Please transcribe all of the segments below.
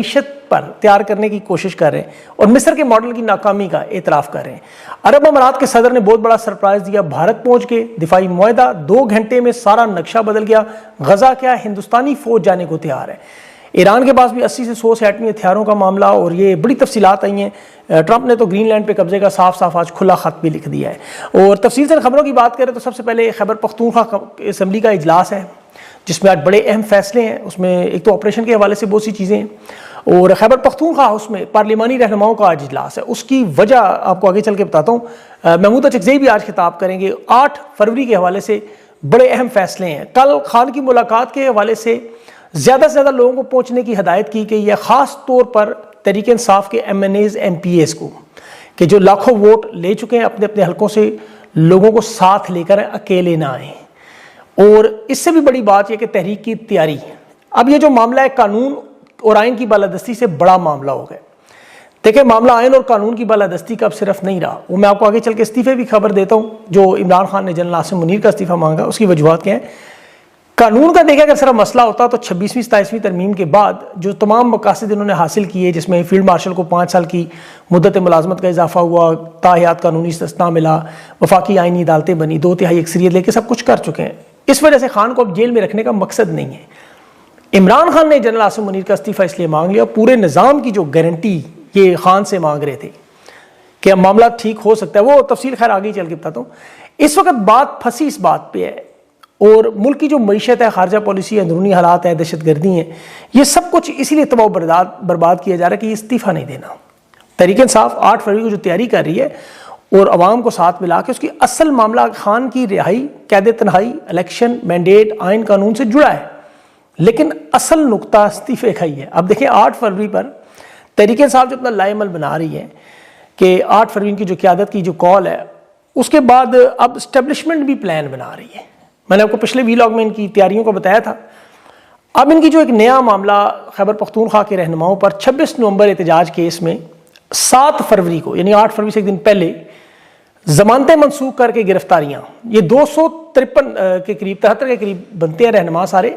معیشت پر تیار کرنے کی کوشش کر رہے ہیں اور مصر کے ماڈل کی ناکامی کا اعتراف کر رہے ہیں۔ عرب امارات کے صدر نے بہت بڑا سرپرائز دیا، بھارت پہنچ کے دفاعی معاہدہ، 2 گھنٹے میں سارا نقشہ بدل گیا، غزہ کیا ہندوستانی فوج جانے کو تیار ہے۔ ایران کے پاس بھی 80 سے 100 سے ایٹمی ہتھیاروں کا معاملہ، اور یہ بڑی تفصیلات آئی ہیں۔ ٹرمپ نے تو گرین لینڈ پہ قبضے کا صاف صاف آج کھلا خط بھی لکھ دیا ہے۔ اور تفصیل سے خبروں کی بات کریں تو سب سے پہلے خیبر پختونخوا اسمبلی کا اجلاس ہے جس میں آج بڑے اہم فیصلے ہیں۔ اس میں ایک تو آپریشن کے حوالے سے بہت سی چیزیں ہیں، اور خیبر پختونخوا ہاؤس میں پارلیمانی رہنماؤں کا آج اجلاس ہے۔ اس کی وجہ آپ کو آگے چل کے بتاتا ہوں۔ محمود اچکزئی بھی آج خطاب کریں گے۔ 8 فروری کے حوالے سے بڑے اہم فیصلے ہیں۔ کل خان کی ملاقات کے حوالے سے زیادہ سے زیادہ لوگوں کو پہنچنے کی ہدایت کی گئی ہے، خاص طور پر تحریک انصاف کے M N As, M P As کو، کہ جو لاکھوں ووٹ لے چکے ہیں اپنے اپنے حلقوں سے، لوگوں کو ساتھ لے کر اکیلے نہ آئیں۔ اور اس سے بھی بڑی بات یہ کہ تحریک کی تیاری، اب یہ جو معاملہ ہے قانون اور آئین کی بالادستی سے بڑا معاملہ ہو گیا۔ دیکھیں معاملہ آئین اور قانون کی بالادستی کا اب صرف نہیں رہا، وہ میں آپ کو آگے چل کے استعفے بھی خبر دیتا ہوں جو عمران خان نے جنرل عاصم منیر کا استعفیٰ مانگا، اس کی وجوہات کیا ہیں۔ قانون کا دیکھا اگر صرف مسئلہ ہوتا تو 26ویں 27ویں ترمیم کے بعد جو تمام مقاصد انہوں نے حاصل کیے، جس میں فیلڈ مارشل کو 5 سال کی مدت ملازمت کا اضافہ ہوا، تاحیات قانونی استثناء ملا، وفاقی آئینی عدالتیں بنی، 2/3 اکثریت لے کے سب کچھ کر چکے ہیں۔ اس وجہ سے خان کو اب جیل میں رکھنے کا مقصد نہیں ہے۔ عمران خان نے جنرل عاصم منیر کا استعفیٰ اس لیے مانگ لیا، پورے نظام کی جو گارنٹی یہ خان سے مانگ رہے تھے کہ اب معاملہ ٹھیک ہو سکتا ہے، وہ تفصیل خیر آگے چل کے بتاتا ہوں۔ اس وقت بات پھنسی اس بات پہ ہے، اور ملک کی جو معیشت ہے، خارجہ پالیسی، اندرونی حالات ہیں، دہشت گردی ہیں، یہ سب کچھ اسی لیے تباہ و برباد کیا جا رہا ہے کہ یہ استعفیٰ نہیں دینا۔ تحریک انصاف 8 فروری کو جو تیاری کر رہی ہے اور عوام کو ساتھ ملا کے، اس کی اصل معاملہ خان کی رہائی، قید تنہائی، الیکشن، مینڈیٹ، آئین قانون سے جڑا ہے، لیکن اصل نقطہ استعفے کا ہی ہے۔ اب دیکھیں 8 فروری پر تحریک انصاف جو اپنا لائے عمل بنا رہی ہے کہ 8 فروری کی جو قیادت کی جو کال ہے، اس کے بعد اب اسٹیبلشمنٹ بھی پلان بنا رہی ہے۔ میں نے آپ کو پچھلے ویلاگ میں ان کی تیاریوں کو بتایا تھا۔ اب ان کی جو ایک نیا معاملہ خیبر پختونخوا کے رہنماؤں پر 26 نومبر احتجاج کیس میں 7 فروری کو، یعنی 8 فروری سے ایک دن پہلے ضمانتیں منسوخ کر کے گرفتاریاں، یہ 253 کے قریب 73 کے قریب بنتے ہیں رہنما سارے،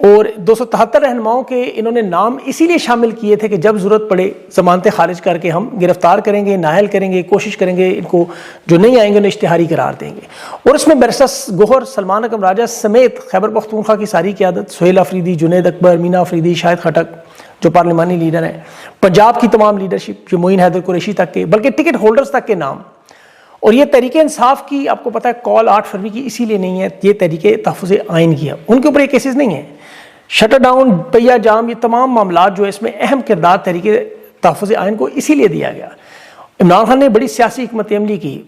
اور 273 رہنماؤں کے انہوں نے نام اسی لیے شامل کیے تھے کہ جب ضرورت پڑے ضمانتیں خارج کر کے ہم گرفتار کریں گے، نااہل کریں گے، کوشش کریں گے ان کو جو نہیں آئیں گے انہیں اشتہاری قرار دیں گے۔ اور اس میں بیرسٹر گوہر، سلمان اکرم راجہ سمیت خیبر پختونخوا کی ساری قیادت، سہیل افریدی، جنید اکبر، مینا افریدی، شاہد خٹک جو پارلیمانی لیڈر ہیں، پنجاب کی تمام لیڈرشپ جو معین حیدر قریشی تک کے، بلکہ ٹکٹ ہولڈرز تک کے نام۔ اور یہ تحریک انصاف کی آپ کو پتہ ہے کال 8 فروری کی اسی لیے نہیں ہے، یہ تحریک تحفظ آئین کی ہے، ان کے اوپر یہ کیسز نہیں ہیں۔ شٹر ڈاؤن، پہیہ جام، یہ تمام معاملات جو اس میں اہم کردار تحریک تحفظ آئین کو اسی لیے دیا گیا۔ عمران خان نے بڑی سیاسی حکمت عملی کی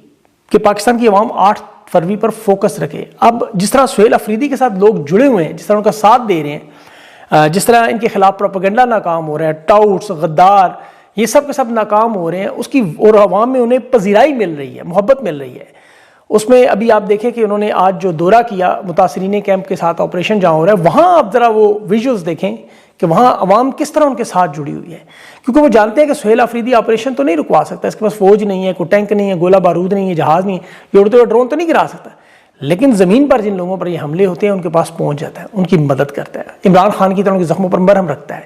کہ پاکستان کی عوام 8 فروری پر فوکس رکھے۔ اب جس طرح سہیل افریدی کے ساتھ لوگ جڑے ہوئے ہیں، جس طرح ان کا ساتھ دے رہے ہیں، جس طرح ان کے خلاف پروپیگنڈا ناکام ہو رہا ہے، ٹاؤٹس، غدار، یہ سب کے سب ناکام ہو رہے ہیں، اس کی اور عوام میں انہیں پذیرائی مل رہی ہے، محبت مل رہی ہے۔ اس میں ابھی آپ دیکھیں کہ انہوں نے آج جو دورہ کیا متاثرین کیمپ کے ساتھ، آپریشن جہاں ہو رہا ہے، وہاں آپ ذرا وہ ویژولز دیکھیں کہ وہاں عوام کس طرح ان کے ساتھ جڑی ہوئی ہے، کیونکہ وہ جانتے ہیں کہ سہیل افریدی آپریشن تو نہیں رکوا سکتا، اس کے پاس فوج نہیں ہے، کوئی ٹینک نہیں ہے، گولہ بارود نہیں ہے، جہاز نہیں ہے، یہ اڑتے ہوئے ڈرون تو نہیں گرا سکتا، لیکن زمین پر جن لوگوں پر یہ حملے ہوتے ہیں ان کے پاس پہنچ جاتا ہے، ان کی مدد کرتا ہے، عمران خان کی طرح ان کے زخموں پر مرہم رکھتا ہے۔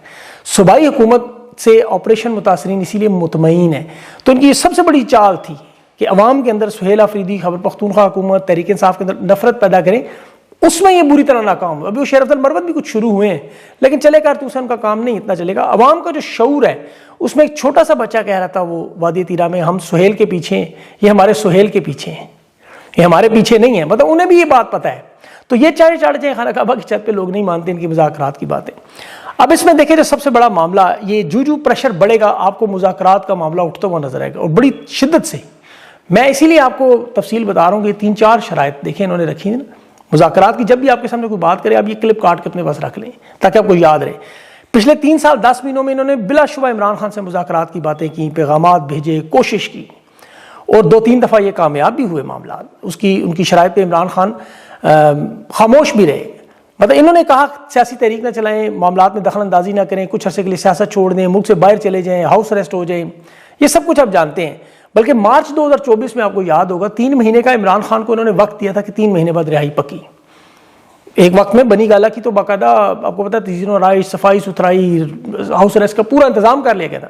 صوبائی حکومت سے آپریشن متاثرین اسی لیے مطمئن ہے، تو ان کی یہ سب سے بڑی چال تھی کہ عوام کے اندر سہیل افریدی، خیبر پختونخوا حکومت، تحریک انصاف کے اندر نفرت پیدا کریں۔ اس میں یہ بری طرح ناکام ہوا۔ ابھی وہ شرف المروت بھی کچھ شروع ہوئے ہیں، لیکن چلے کارتوس سے ان کا کام نہیں اتنا چلے گا۔ عوام کا جو شعور ہے، اس میں ایک چھوٹا سا بچہ کہہ رہا تھا وہ وادی تیرہ میں، ہم سہیل کے پیچھے ہیں، یہ ہمارے سہیل کے پیچھے ہیں، یہ ہمارے پیچھے نہیں ہے، مطلب انہیں بھی یہ بات پتہ ہے۔ تو یہ چاہے چاڑ جائیں خانہ کعبہ کی چھت پہ، لوگ نہیں مانتے ان کی مذاکرات کی باتیں۔ اب اس میں دیکھیں جو سب سے بڑا معاملہ، یہ جو پریشر بڑھے گا آپ کو مذاکرات کا معاملہ اٹھتا ہوا نظر آئے گا، اور بڑی شدت سے۔ میں اسی لیے آپ کو تفصیل بتا رہا ہوں کہ 3-4 شرائط دیکھیں انہوں نے رکھی ہیں مذاکرات کی۔ جب بھی آپ کے سامنے کوئی بات کرے آپ یہ کلپ کاٹ کے اپنے پاس رکھ لیں تاکہ آپ کو یاد رہے۔ پچھلے 3 سال 10 مہینوں میں انہوں نے بلا شبہ عمران خان سے مذاکرات کی باتیں کی، پیغامات بھیجے، کوشش کی، اور 2-3 دفعہ یہ کامیاب بھی ہوئے معاملات۔ ان کی شرائط پہ عمران خان خاموش بھی رہے، مطلب انہوں نے کہا سیاسی تحریک نہ چلائیں، معاملات میں دخل اندازی نہ کریں، کچھ عرصے کے لیے سیاست چھوڑ دیں، ملک سے باہر چلے جائیں، ہاؤس اریسٹ ہو جائیں، یہ سب کچھ آپ جانتے ہیں۔ بلکہ مارچ 2024 میں آپ کو یاد ہوگا 3 مہینے کا عمران خان کو انہوں نے وقت دیا تھا کہ 3 مہینے بعد رہائی پکی۔ ایک وقت میں بنی گالا کی تو باقاعدہ آپ کو پتا تیزی رائٹ صفائی ستھرائی ہاؤس اریسٹ کا پورا انتظام کر لیا گیا تھا.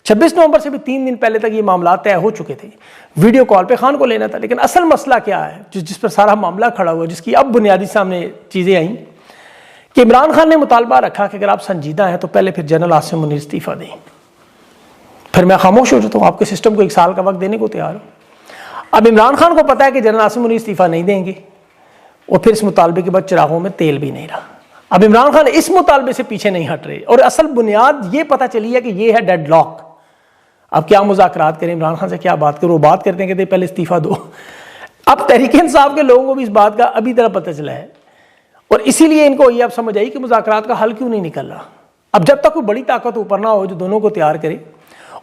26 نومبر سے بھی 3 دن پہلے تک یہ معاملات طے ہو چکے تھے. ویڈیو کال پہ خان کو لینا تھا. لیکن اصل مسئلہ کیا ہے جس پر سارا معاملہ کھڑا ہوا, جس کی اب بنیادی سامنے چیزیں آئیں کہ عمران خان نے مطالبہ رکھا کہ اگر آپ سنجیدہ ہیں تو پہلے پھر جنرل عاصم منیر استعفیٰ دیں. پھر میں خاموش ہو جاتا ہوں, آپ کے سسٹم کو 1 سال کا وقت دینے کو تیار ہوں. اب عمران خان کو پتا ہے کہ جنرل عاصم منیر استعفیٰ نہیں دیں گے, اور پھر اس مطالبے کے بعد چراغوں میں تیل بھی نہیں رہا. اب عمران خان اس مطالبے سے پیچھے نہیں ہٹ رہے, اور اصل بنیاد یہ پتہ چلی ہے کہ یہ ہے ڈیڈ لاک. اب کیا مذاکرات کریں, عمران خان سے کیا بات کریں؟ وہ بات کرتے ہیں کہ پہلے استعفیٰ دو. اب تحریک انصاف کے لوگوں کو بھی اس بات کا ابھی طرح پتہ چلا ہے, اور اسی لیے ان کو یہ اب سمجھ آئی کہ مذاکرات کا حل کیوں نہیں نکل رہا. اب جب تک کوئی بڑی طاقت اوپر نہ ہو جو دونوں کو تیار کرے.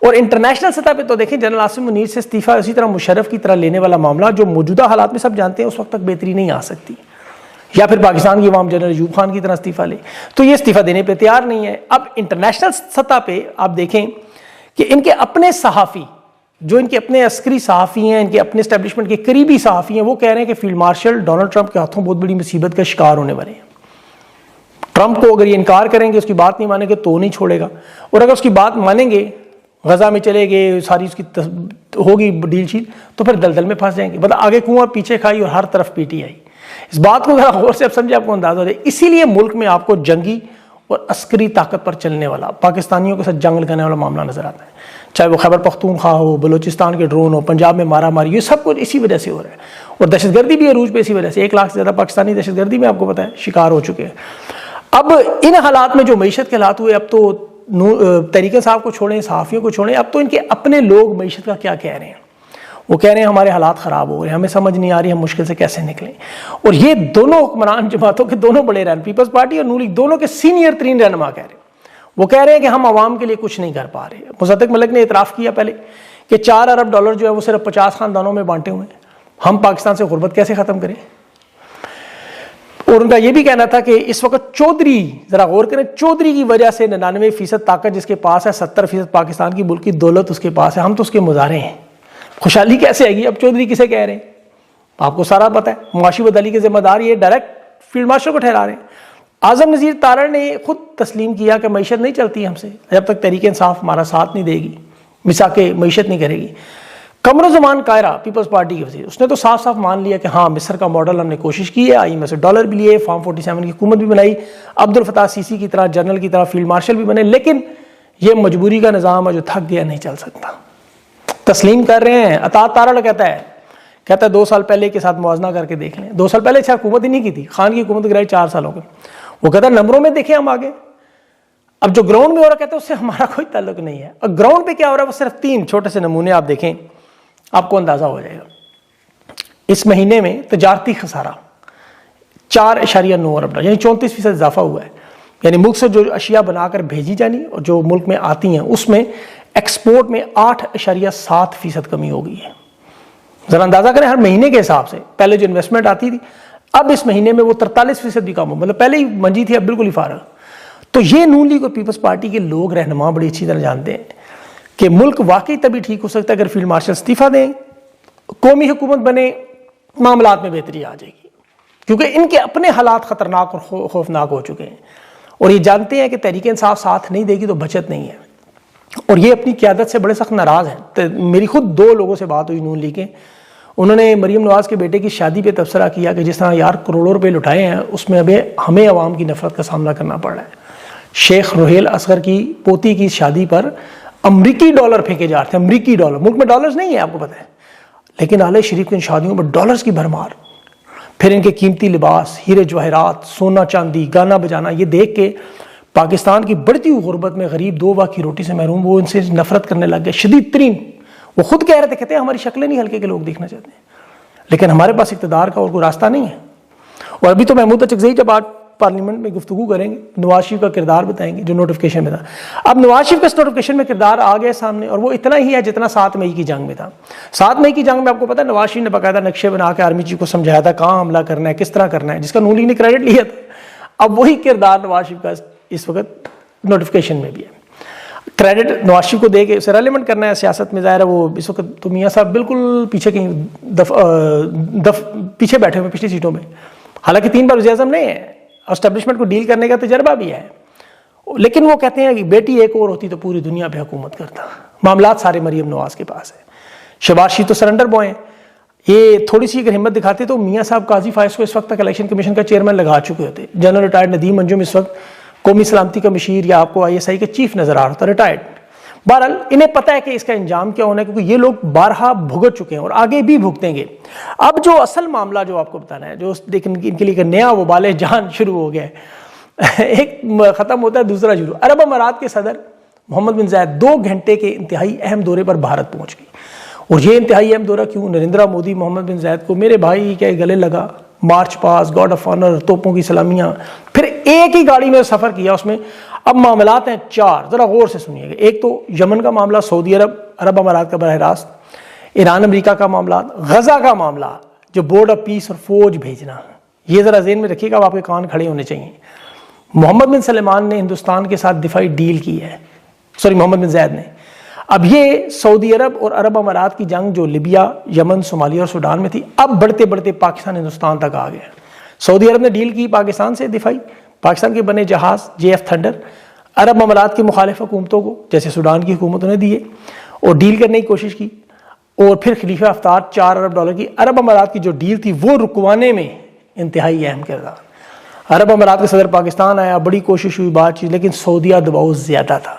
اور انٹرنیشنل سطح پہ تو دیکھیں جنرل عاصم منیر سے استعفیٰ اسی طرح مشرف کی طرح لینے والا معاملہ جو موجودہ حالات میں سب جانتے ہیں اس وقت تک بہتری نہیں آ سکتی. یا پھر پاکستان کی عوام جنرل ایوب خان کی طرح استعفیٰ لے, تو یہ استعفیٰ دینے پہ تیار نہیں ہے. اب انٹرنیشنل سطح پہ آپ دیکھیں کہ ان کے اپنے صحافی, جو ان کے اپنے عسکری صحافی ہیں, ان کے اپنے اسٹیبلشمنٹ کے قریبی صحافی ہیں, وہ کہہ رہے ہیں کہ فیلڈ مارشل ڈونلڈ ٹرمپ کے ہاتھوں بہت بڑی مصیبت کا شکار ہونے والے ہیں. ٹرمپ کو اگر یہ انکار کریں گے, اس کی بات نہیں مانیں گے تو نہیں چھوڑے گا, اور اگر اس کی بات مانیں گے, غزہ میں چلے گئے, ساری اس کی ہوگی ڈیل شیل, تو پھر دلدل میں پھنس جائیں گے. بتا آگے کنواں پیچھے کھائی اور ہر طرف پیٹی آئی. اس بات کو ذرا غور سے اب سمجھے, آپ کو اندازہ ہو جائے. اسی لیے ملک میں آپ کو جنگی اور عسکری طاقت پر چلنے والا, پاکستانیوں کے ساتھ جنگ لگانے والا معاملہ نظر آتا ہے. چاہے وہ خیبر پختونخوا ہو, بلوچستان کے ڈرون ہو, پنجاب میں مارا ماری, یہ سب کچھ اسی وجہ سے ہو رہا ہے. اور دہشت گردی بھی عروج پہ اسی وجہ سے. 1 لاکھ سے زیادہ پاکستانی دہشت گردی میں آپ کو پتا ہے شکار ہو چکے ہیں. اب ان حالات میں جو معیشت کے حالات ہوئے, اب تو تحریک صاحب کو چھوڑیں, صحافیوں کو چھوڑیں, اب تو ان کے اپنے لوگ معیشت کا کیا کہہ رہے ہیں. وہ کہہ رہے ہیں ہمارے حالات خراب ہو رہے ہیں, ہمیں سمجھ نہیں آ رہی ہم مشکل سے کیسے نکلیں. اور یہ دونوں حکمران جماعتوں کے دونوں بڑے رہنما, پیپلز پارٹی اور نون لیگ, دونوں کے سینئر ترین رہنما کہہ رہے ہیں. وہ کہہ رہے ہیں کہ ہم عوام کے لیے کچھ نہیں کر پا رہے. مصدق ملک نے اعتراف کیا پہلے کہ $4 ارب جو ہے وہ صرف 50 خاندانوں میں بانٹے ہوئے ہیں. ہم پاکستان سے غربت کیسے ختم کریں؟ اور ان کا یہ بھی کہنا تھا کہ اس وقت چودھری, ذرا غور کریں, چودھری کی وجہ سے 99% طاقت جس کے پاس ہے, 70% پاکستان کی ملک کی دولت اس کے پاس ہے, ہم تو اس کے مظاہرے ہیں. خوشحالی کیسے آئے گی؟ اب چودھری کسے کہہ رہے ہیں آپ کو سارا پتہ ہے. معاشی بدحالی کے ذمہ دار یہ ڈائریکٹ فیلڈ مارشل کو ٹھہرا رہے ہیں. اعظم نذیر تارڑ نے خود تسلیم کیا کہ معیشت نہیں چلتی ہم سے جب تک تحریک انصاف ہمارا ساتھ نہیں دے گی, مساق معیشت نہیں کرے گی. قمرالزمان قاہرہ پیپلز پارٹی کے وزیر, اس نے تو صاف صاف مان لیا کہ ہاں مصر کا ماڈل ہم نے کوشش کی ہے, IMF سے ڈالر بھی لیے, فارم 47 کی حکومت بھی بنائی, عبدالفتاح سیسی کی طرح جنرل کی طرح فیلڈ مارشل بھی بنے, لیکن یہ مجبوری کا نظام ہے جو تھک گیا, نہیں چل سکتا. تسلیم کر رہے ہیں. عطا تارڑ کہتا ہے 2 سال پہلے کے ساتھ موازنہ کر کے دیکھ لیں. 2 سال پہلے اچھا حکومت ہی نہیں کی تھی, خان کی حکومت گرائی 4 سال ہو گئے. وہ کہتا ہے نمبروں میں دیکھیں ہم آگے. اب جو گراؤنڈ میں ہو رہا کہتا ہے اس سے ہمارا کوئی تعلق نہیں ہے. اور گراؤنڈ پہ کیا ہو رہا ہے وہ صرف 3 چھوٹے سے نمونے آپ دیکھیں, آپ کو اندازہ ہو جائے گا. اس مہینے میں تجارتی خسارہ 4.9 ارب ڈالر, یعنی 34% اضافہ ہوا ہے. یعنی ملک سے جو اشیاء بنا کر بھیجی جانی اور جو ملک میں آتی ہیں اس میں ایکسپورٹ میں 8.7% کمی ہو گئی ہے. ذرا اندازہ کریں ہر مہینے کے حساب سے. پہلے جو انویسٹمنٹ آتی تھی اب اس مہینے میں وہ 43% بھی کم ہو, مطلب پہلے ہی منجی تھی اب بالکل ہی فارغ. تو یہ نون لیگ اور پیپلز پارٹی کے لوگ رہنما بڑی اچھی طرح جانتے ہیں کہ ملک واقعی تبھی ٹھیک ہو سکتا ہے اگر فیلڈ مارشل استعفیٰ دیں, قومی حکومت بنے, معاملات میں بہتری آ جائے گی. کیونکہ ان کے اپنے حالات خطرناک اور خوفناک ہو چکے ہیں, اور یہ جانتے ہیں کہ تحریک انصاف ساتھ نہیں دے گی تو بچت نہیں ہے. اور یہ اپنی قیادت سے بڑے سخت ناراض ہیں. میری خود 2 لوگوں سے بات ہوئی نون لیگ کے, انہوں نے مریم نواز کے بیٹے کی شادی پہ تبصرہ کیا کہ جس طرح یار کروڑوں روپے لٹائے ہیں اس میں ابھی ہمیں عوام کی نفرت کا سامنا کرنا پڑ رہا ہے. شیخ روہیل اصغر کی پوتی کی شادی پر امریکی ڈالر پھینکے جا رہے تھے. امریکی ڈالر, ملک میں ڈالرز نہیں ہے آپ کو پتہ ہے, لیکن اعلی شریف کی شادیوں میں ڈالرز کی بھرمار. پھر ان کے قیمتی لباس, ہیرے جواہرات, سونا چاندی, گانا بجانا, یہ دیکھ کے پاکستان کی بڑھتی ہوئی غربت میں غریب 2 وقت کی روٹی سے محروم, وہ ان سے نفرت کرنے لگ گئے شدید ترین. وہ خود کہہ رہے تھے, کہتے ہیں ہماری شکلیں نہیں ہلکے کے لوگ دیکھنا چاہتے ہیں, لیکن ہمارے پاس اقتدار کا اور کوئی راستہ نہیں ہے. اور ابھی تو محمود اچکزئی جب آج پارلیمنٹ میں گفتگو کریں گے نواز شریف کا کردار بتائیں گے جو نوٹیفکیشن میں تھا. اب نواز شریف کا اس نوٹیفکیشن میں کردار آ گیا سامنے, اور وہ اتنا ہی ہے جتنا 7 مئی کی جنگ میں تھا. 7 مئی کی جنگ میں آپ کو پتا ہے نواز شریف نے باقاعدہ نقشے بنا کے آرمی چیف کو سمجھایا تھا کہاں حملہ کرنا ہے, کس طرح کرنا ہے, جس کا نون لیگ نے کریڈٹ لیا تھا. اب وہی کردار نواز شریف کا اس وقت نوٹیفکیشن میں بھی ہے. کریڈٹ نواز شریف کو دے کے اسے ریلیونٹ کرنا ہے سیاست میں. ظاہر ہے وہ اس وقت تو میاں صاحب بالکل پیچھے کہیں پیچھے بیٹھے ہوئے پچھلی سیٹوں میں, حالانکہ 3 بار وزیر اعظم نہیں ہے. اسٹیبلشمنٹ کو ڈیل کرنے کا تجربہ بھی ہے، لیکن وہ کہتے ہیں کہ بیٹی ایک اور ہوتی تو پوری دنیا پہ حکومت کرتا۔ معاملات سارے مریم نواز کے پاس ہیں۔ شہباز شریف تو سرنڈر بوائے ہیں، یہ تھوڑی سی اگر ہمت دکھاتے تو میاں صاحب قاضی فائز کو اس وقت تک الیکشن کمیشن کا چیئرمین لگا چکے ہوتے۔ جنرل ریٹائرڈ ندیم انجم اس وقت قومی سلامتی کا مشیر یا آپ کو ISI کے چیف نظر آ رہا تھا، ریٹائرڈ۔ بہرحال انہیں پتہ ہے کہ اس کا انجام کیا ہونا ہے، کیونکہ یہ لوگ بارہا بھگت چکے ہیں اور آگے بھی بھگتیں گے۔ اب جو اصل معاملہ جو آپ کو بتانا ہے، جو لیکن ان کے لیے ایک نیا وبال جان شروع ہو گیا ہے، ایک ختم ہوتا ہے دوسرا شروع۔ عرب امارات کے صدر محمد بن زائد 2 گھنٹے کے انتہائی اہم دورے پر بھارت پہنچ گئے۔ اور یہ انتہائی اہم دورہ کیوں؟ نریندر مودی محمد بن زائد کو میرے بھائی کے گلے لگا، مارچ پاس، گارڈ آف آنر، توپوں کی سلامیاں، پھر ایک ہی گاڑی میں سفر کیا اس میں۔ اب معاملات ہیں 4، ذرا غور سے سنیے گا۔ ایک تو یمن کا معاملہ، سعودی عرب امارات کا براہ راست، ایران امریکہ کا معاملات، غزہ کا معاملہ جو بورڈ آف پیس اور فوج بھیجنا، یہ ذرا ذہن میں رکھیے گا، اب آپ کے کان کھڑے ہونے چاہیے۔ محمد بن سلمان نے ہندوستان کے ساتھ دفاعی ڈیل کی ہے، محمد بن زید نے۔ اب یہ سعودی عرب اور عرب امارات کی جنگ جو لیبیا، یمن، صومالیہ اور سوڈان میں تھی، اب بڑھتے بڑھتے پاکستان ہندوستان تک آ گیا۔ سعودی عرب نے ڈیل کی پاکستان سے دفاعی، پاکستان کے بنے جہاز JF تھنڈر عرب امارات کی مخالف حکومتوں کو جیسے سوڈان کی حکومتوں نے دیے اور ڈیل کرنے کی کوشش کی، اور پھر خلیفہ ہفتار $4 ارب کی عرب امارات کی جو ڈیل تھی وہ رکوانے میں انتہائی اہم کردار۔ عرب امارات کے صدر پاکستان آیا، بڑی کوشش ہوئی، بات چیت، لیکن سعودیہ دباؤ زیادہ تھا۔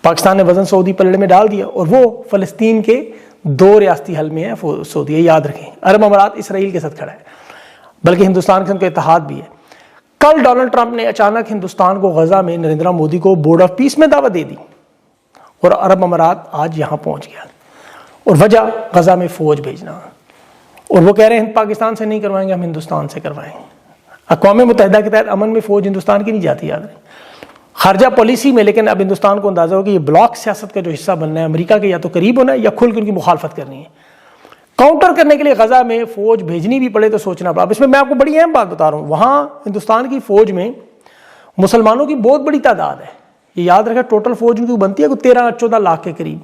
پاکستان نے وزن سعودی پلڑے میں ڈال دیا، اور وہ فلسطین کے 2 ریاستی حل میں ہے سعودیہ، یاد رکھیں۔ عرب امارات اسرائیل کے ساتھ کھڑا ہے، بلکہ ہندوستان کے ساتھ اتحاد بھی ہے۔ کل ڈونلڈ ٹرمپ نے اچانک ہندوستان کو غزہ میں نریندر مودی کو بورڈ آف پیس میں دعوت دے دی، اور عرب امارات آج یہاں پہنچ گیا، اور وجہ غزہ میں فوج بھیجنا، اور وہ کہہ رہے ہیں پاکستان سے نہیں کروائیں گے، ہم ہندوستان سے کروائیں گے۔ اقوام متحدہ کے تحت امن میں فوج ہندوستان کی نہیں جاتی، یاد رکھیں، خارجہ پالیسی میں۔ لیکن اب ہندوستان کو اندازہ ہو کہ یہ بلاک سیاست کا جو حصہ بننا ہے، امریکہ کے یا تو قریب ہونا ہے یا کھل کے ان کی مخالفت کرنی ہے۔ کاؤنٹر کرنے کے لیے غزہ میں فوج بھیجنی بھی پڑے تو سوچنا پڑا۔ اب اس میں آپ کو بڑی اہم بات بتا رہا ہوں، وہاں ہندوستان کی فوج میں مسلمانوں کی بہت بڑی تعداد ہے، یہ یاد رکھیں۔ ٹوٹل فوج ان کی بنتی ہے 13-14 لاکھ کے قریب،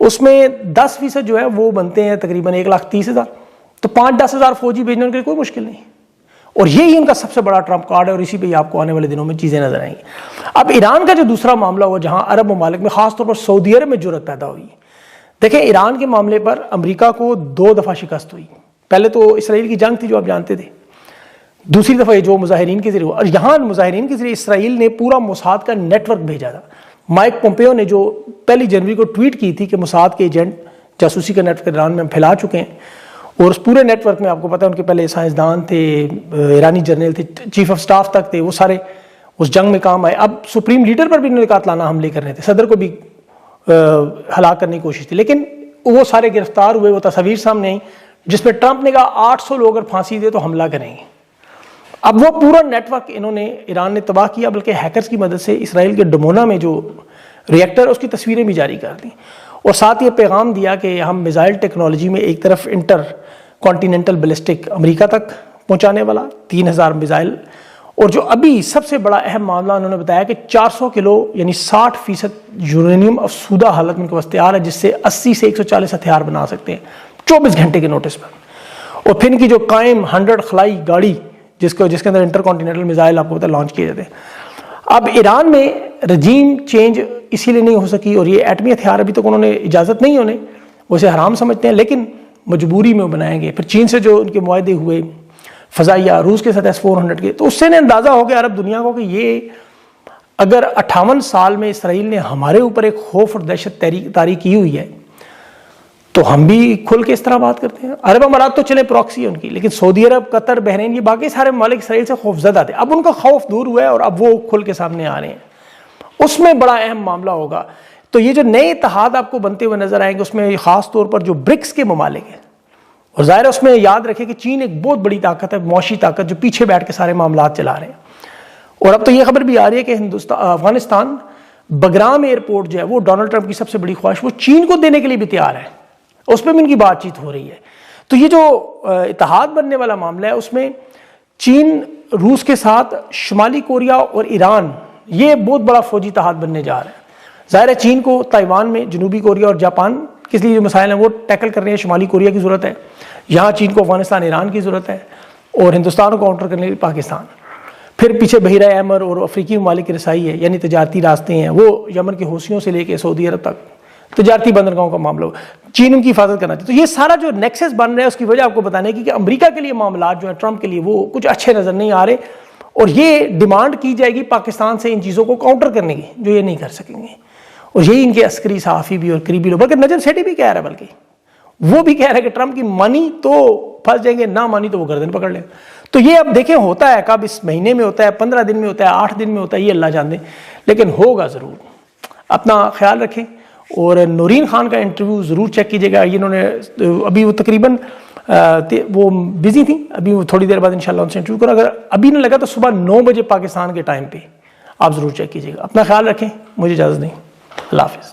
اس میں 10% جو ہے وہ بنتے ہیں تقریباً 1,30,000، تو 5-10 ہزار فوجی بھیجنے کے لیے کوئی مشکل نہیں، اور یہی ان کا سب سے بڑا ٹرمپ کارڈ ہے، اور اسی پہ آپ کو آنے والے دنوں میں چیزیں نظر آئیں گی۔ اب ایران کا جو دوسرا معاملہ ہوا، جہاں عرب ممالک میں خاص طور پر سعودی عرب میں جرأت پیدا ہوئی، دیکھیں ایران کے معاملے پر امریکہ کو 2 دفعہ شکست ہوئی۔ پہلے تو اسرائیل کی جنگ تھی جو آپ جانتے تھے، دوسری دفعہ یہ جو مظاہرین کے ذریعے ہوا، اور یہاں مظاہرین کے ذریعے اسرائیل نے پورا موساد کا نیٹ ورک بھیجا تھا۔ مائک پومپیو نے جو 1 جنوری کو ٹویٹ کی تھی کہ موساد کے ایجنٹ جاسوسی کا نیٹ ورک ایران میں ہم پھیلا چکے ہیں، اور اس پورے نیٹ ورک میں آپ کو پتہ ہے ان کے پہلے سائنسدان تھے، ایرانی جرنیل تھے، چیف آف سٹاف تک تھے، وہ سارے اس جنگ میں کام آئے۔ اب سپریم لیڈر پر بھی انہوں نے قاتلانہ حملے کرنے تھے، صدر کو بھی ہلاک کرنے کی کوشش تھی، لیکن وہ سارے گرفتار ہوئے۔ وہ تصاویر سامنے آئیں جس پہ ٹرمپ نے کہا 800 لوگ اگر پھانسی دے تو حملہ کریں گے۔ اب وہ پورا نیٹ ورک انہوں نے ایران نے تباہ کیا، بلکہ ہیکرز کی مدد سے اسرائیل کے ڈمونا میں جو ریئیکٹر اس کی تصویریں بھی جاری کر دیں، اور ساتھ یہ پیغام دیا کہ ہم میزائل ٹیکنالوجی میں ایک طرف انٹر کانٹیننٹل بیلسٹک امریکہ تک پہنچانے والا 3000 میزائل، اور جو ابھی سب سے بڑا اہم معاملہ انہوں نے بتایا کہ 400 کلو یعنی 60% یورینیم افسودہ حالت میں پاس تیار ہے، جس سے 80 سے 140 ہتھیار بنا سکتے ہیں 24 گھنٹے کے نوٹس پر۔ اور پھر ان کی جو قائم 100 خلائی گاڑی جس کے اندر انٹر کانٹیننٹل میزائل آپ کو پتہ لانچ کیے جاتے ہیں۔ اب ایران میں رجیم چینج اسی لیے نہیں ہو سکی، اور یہ ایٹمی ہتھیار ابھی تک انہوں نے اجازت نہیں ہونے، وہ اسے حرام سمجھتے ہیں، لیکن مجبوری میں بنائیں گے۔ پھر چین سے جو ان کے معاہدے ہوئے فضائیہ، روس کے ساتھ S-400 کے، تو اس سے اندازہ ہو گیا عرب دنیا کو کہ یہ اگر 58 سال میں اسرائیل نے ہمارے اوپر ایک خوف اور دہشت طاری کی ہوئی ہے، تو ہم بھی کھل کے اس طرح بات کرتے ہیں۔ عرب امارات تو چلے پروکسی ہے ان کی، لیکن سعودی عرب، قطر، بحرین، یہ باقی سارے ممالک اسرائیل سے خوف زدہ تھے، اب ان کا خوف دور ہوا ہے اور اب وہ کھل کے سامنے آ رہے ہیں۔ اس میں بڑا اہم معاملہ ہوگا۔ تو یہ جو نئے اتحاد آپ کو بنتے ہوئے نظر آئیں گے، اس میں خاص طور پر جو برکس کے ممالک ہیں، اور ظاہر ہے اس میں یاد رکھیں کہ چین ایک بہت بڑی طاقت ہے، معاشی طاقت، جو پیچھے بیٹھ کے سارے معاملات چلا رہے ہیں۔ اور اب تو یہ خبر بھی آ رہی ہے کہ افغانستان بگرام ایئرپورٹ جو ہے وہ ڈونلڈ ٹرمپ کی سب سے بڑی خواہش وہ چین کو دینے کے لیے بھی تیار ہے، اس پہ بھی ان کی بات چیت ہو رہی ہے۔ تو یہ جو اتحاد بننے والا معاملہ ہے، اس میں چین، روس کے ساتھ شمالی کوریا اور ایران، یہ بہت بڑا فوجی اتحاد بننے جا رہا ہے۔ ظاہر ہے چین کو تائیوان میں، جنوبی کوریا اور جاپان کس لیے جو مسائل ہیں وہ ٹیکل کرنے ہیں، شمالی کوریا کی ضرورت ہے، یہاں چین کو افغانستان، ایران کی ضرورت ہے، اور ہندوستان کو کاؤنٹر کرنے کے لیے پاکستان۔ پھر پیچھے بحیرہ احمر اور افریقی ممالک کی رسائی ہے، یعنی تجارتی راستے ہیں، وہ یمن کے حوثیوں سے لے کے سعودی عرب تک تجارتی بندرگاہوں کا معاملہ ہو، چین ان کی حفاظت کرنا چاہیے. تو یہ سارا جو نیکسس بن رہا ہے اس کی وجہ آپ کو بتانے کی کہ امریکہ کے لیے معاملات جو ہیں ٹرمپ کے لیے وہ کچھ اچھے نظر نہیں آ رہے، اور یہ ڈیمانڈ کی جائے گی پاکستان سے ان چیزوں کو کاؤنٹر کرنے کی، جو یہ نہیں کر سکیں گے. اور یہی ان کے عسکری صحافی بھی اور قریبی لوگ، بلکہ نجم سیٹھی بھی کہہ رہا ہے، بلکہ وہ بھی کہہ رہا ہے کہ ٹرمپ کی مانی تو پھنس جائیں گے، نہ مانی تو وہ گردن پکڑ لیں. تو یہ اب دیکھیں ہوتا ہے کب، اس مہینے میں ہوتا ہے، 15 دن میں ہوتا ہے، 8 دن میں ہوتا ہے، یہ اللہ جانے، لیکن ہوگا ضرور. اپنا خیال رکھیں. اور نورین خان کا انٹرویو ضرور چیک کیجیے گا. انہوں نے ابھی وہ تقریباً وہ بزی تھیں، ابھی وہ تھوڑی دیر بعد انشاءاللہ ان سے انٹرویو کرو. اگر ابھی نہ لگا تو صبح 9 بجے پاکستان کے ٹائم پہ آپ ضرور چیک کیجیے گا. اپنا خیال رکھیں. مجھے اجازت دیں. اللہ حافظ.